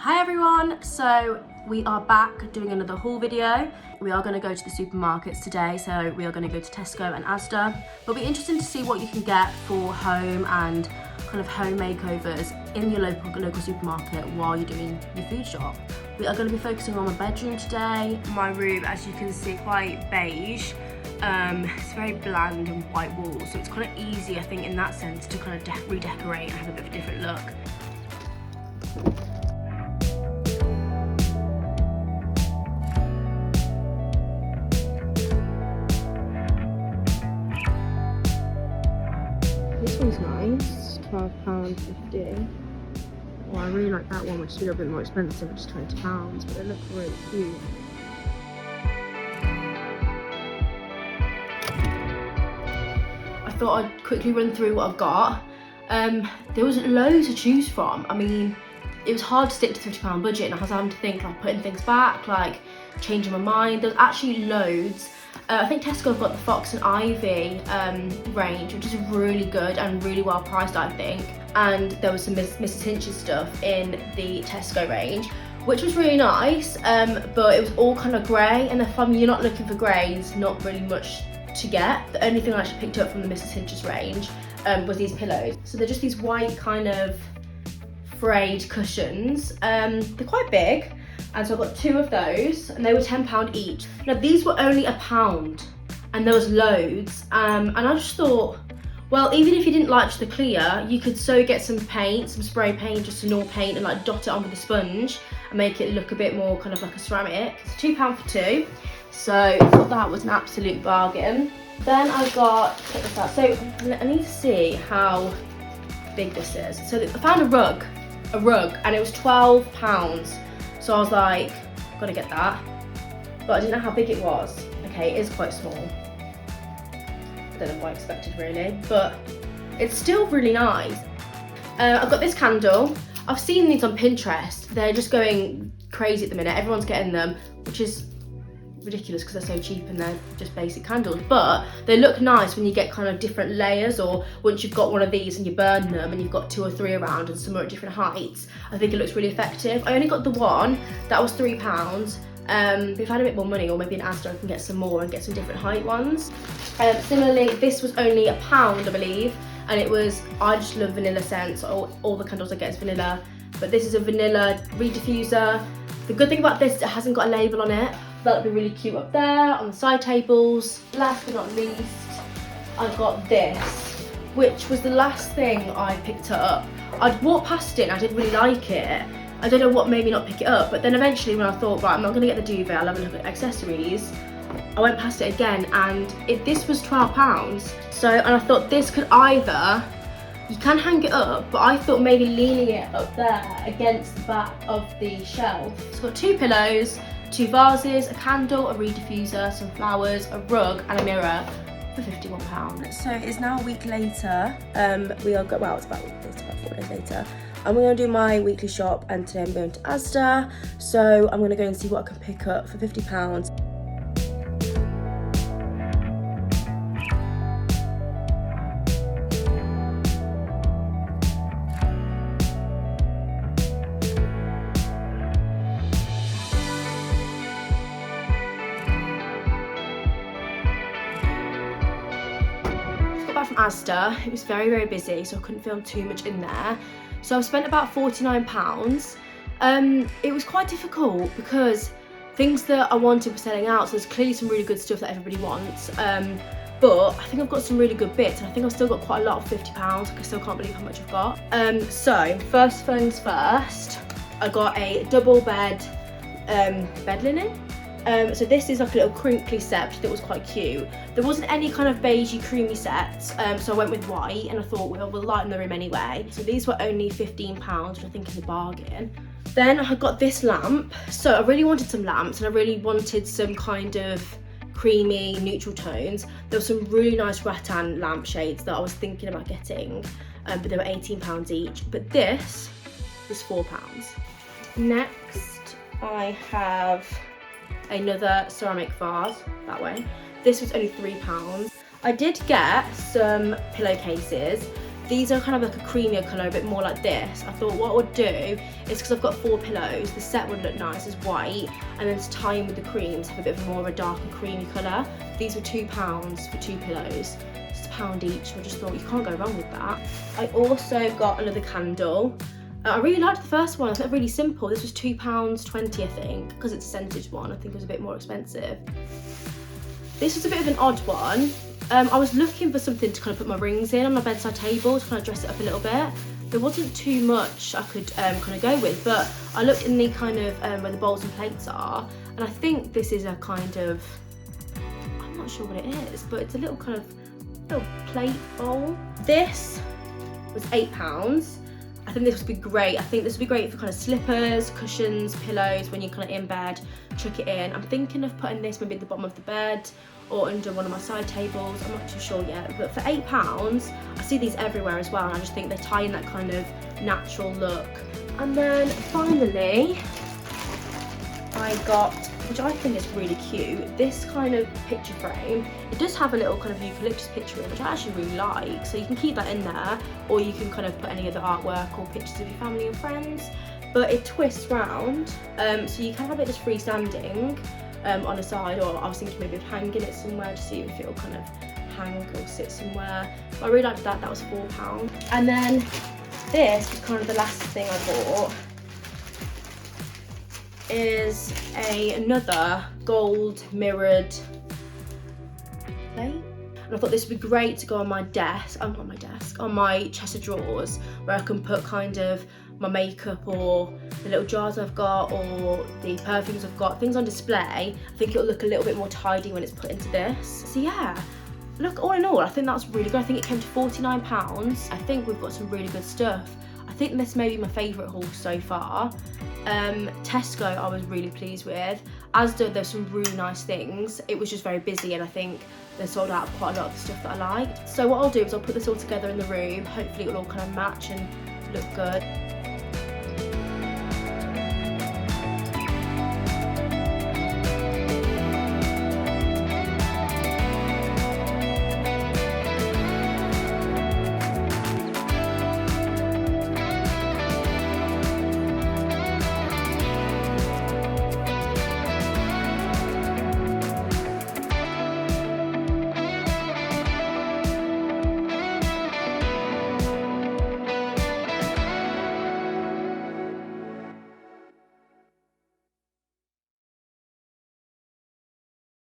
Hi everyone, so we are back doing another haul video. We are going to go to the supermarkets today, so we are going to go to Tesco and Asda. It'll be interesting to see what you can get for home and kind of home makeovers in your local supermarket while you're doing your food shop. We are going to be focusing on my bedroom today. My room, as you can see, quite beige. It's very bland and white walls, so it's kind of easy, I think, in that sense to kind of redecorate and have a bit of a different look. This one's nice, £12.50. Oh, I really like that one, which is a little bit more expensive, which is £20, but they look really cute. I thought I'd quickly run through what I've got. There was loads to choose from. I mean, it was hard to stick to £50 budget, and I was having to think, like, putting things back, like changing my mind. There's actually loads. I think Tesco have got the Fox and Ivy range, which is really good and really well priced, I think. And there was some Mrs. Hinch's stuff in the Tesco range, which was really nice, but it was all kind of grey, and if you're not looking for greys, not really much to get. The only thing I actually picked up from the Mrs. Hinch's range was these pillows. So they're just these white kind of frayed cushions. They're quite big. And so I got 2 of those, and they were £10 each. Now these were only £1, and there was loads. And I just thought, well, even if you didn't like the clear, you could so get some paint, some spray paint, just a normal paint, and like dot it on with a sponge and make it look a bit more kind of like a ceramic. It's £2 for 2, so I thought that was an absolute bargain. Then I got, check this out. So I need to see how big this is. So I found a rug, and it was £12. So I was like, gotta get that. But I didn't know how big it was. Okay, it is quite small. I don't know what I expected really, but it's still really nice. I've got this candle. I've seen these on Pinterest. They're just going crazy at the minute. Everyone's getting them, which is ridiculous because they're so cheap and they're just basic candles, but they look nice when you get kind of different layers, or once you've got one of these and you burn them and you've got 2 or 3 around and some are at different heights. I think it looks really effective. I only got the one, that was £3. But if I had a bit more money, or maybe in Asda I can get some more and get some different height ones. Similarly, this was only £1, I believe, and it was, I just love vanilla scents. All the candles I get is vanilla, but this is a vanilla reed diffuser. The good thing about this is it hasn't got a label on it. That'll be really cute up there on the side tables. Last but not least, I got this, which was the last thing I picked up. I'd walked past it and I didn't really like it. I don't know what made me not pick it up, but then eventually when I thought, right, I'm not gonna get the duvet, I'll have a look at accessories, I went past it again, and this was £12. So, and I thought this could either, you can hang it up, but I thought maybe leaning it up there against the back of the shelf. It's got 2 pillows, 2 vases, a candle, a reed diffuser, some flowers, a rug, and a mirror for £51. So it's now a week later. We are well, it's about a week later, about 4 days later. I'm going to do my weekly shop, and today I'm going to Asda. So I'm going to go and see what I can pick up for £50. Back from Asda, it was very busy, so I couldn't film too much in there. So I've spent about £49. It was quite difficult because things that I wanted were selling out, so there's clearly some really good stuff that everybody wants. But I think I've got some really good bits, and I think I've still got quite a lot of £50. I still can't believe how much I've got. So first things first, I got a double bed linen. So this is like a little crinkly set that was quite cute. There wasn't any kind of beigey creamy sets, so I went with white, and I thought, well, we'll lighten the room anyway. So these were only £15, which I think is a bargain. Then I got this lamp. So I really wanted some lamps, and I really wanted some kind of creamy neutral tones. There were some really nice rattan lampshades that I was thinking about getting, but they were £18 each. But this was £4. Next, I have another ceramic vase that way. This was only £3. I did get some pillowcases. These are kind of like a creamier colour, a bit more like this. I thought what I would do is, because I've got 4 pillows, the set would look nice as white, and then to tie in with the creams, have a bit more of a dark and creamy colour. These were £2 for 2 pillows, just £1 each. I just thought you can't go wrong with that. I also got another candle. I really liked the first one. I thought really simple. This was £2.20, I think, because it's a scented one. I think it was a bit more expensive. This was a bit of an odd one. I was looking for something to kind of put my rings in on my bedside table to kind of dress it up a little bit. There wasn't too much I could kind of go with, but I looked in the kind of where the bowls and plates are, and I think this is a kind of, I'm not sure what it is, but it's a little kind of little plate bowl. This was £8. I think this would be great. I think this would be great for kind of slippers, cushions, pillows, when you're kind of in bed, chuck it in. I'm thinking of putting this maybe at the bottom of the bed or under one of my side tables. I'm not too sure yet, but for £8, I see these everywhere as well, and I just think they tie in that kind of natural look. And then finally, I got, which I think is really cute, this kind of picture frame. It does have a little kind of eucalyptus picture in, which I actually really like, so you can keep that in there, or you can kind of put any other artwork or pictures of your family and friends. But it twists round, so you can have it just freestanding on a side, or I was thinking maybe of hanging it somewhere to see if it'll kind of hang or sit somewhere. But I really liked that. That was £4. And then this is kind of the last thing I bought, is another gold mirrored plate. And I thought this would be great to go on my desk, oh not my desk, on my chest of drawers, where I can put kind of my makeup or the little jars I've got or the perfumes I've got, things on display. I think it'll look a little bit more tidy when it's put into this. So yeah, look, all in all, I think that's really good. I think it came to £49. I think we've got some really good stuff. I think this may be my favourite haul so far. Tesco I was really pleased with. Asda, there's some really nice things. It was just very busy, and I think they sold out of quite a lot of the stuff that I liked. So what I'll do is I'll put this all together in the room. Hopefully it'll all kind of match and look good.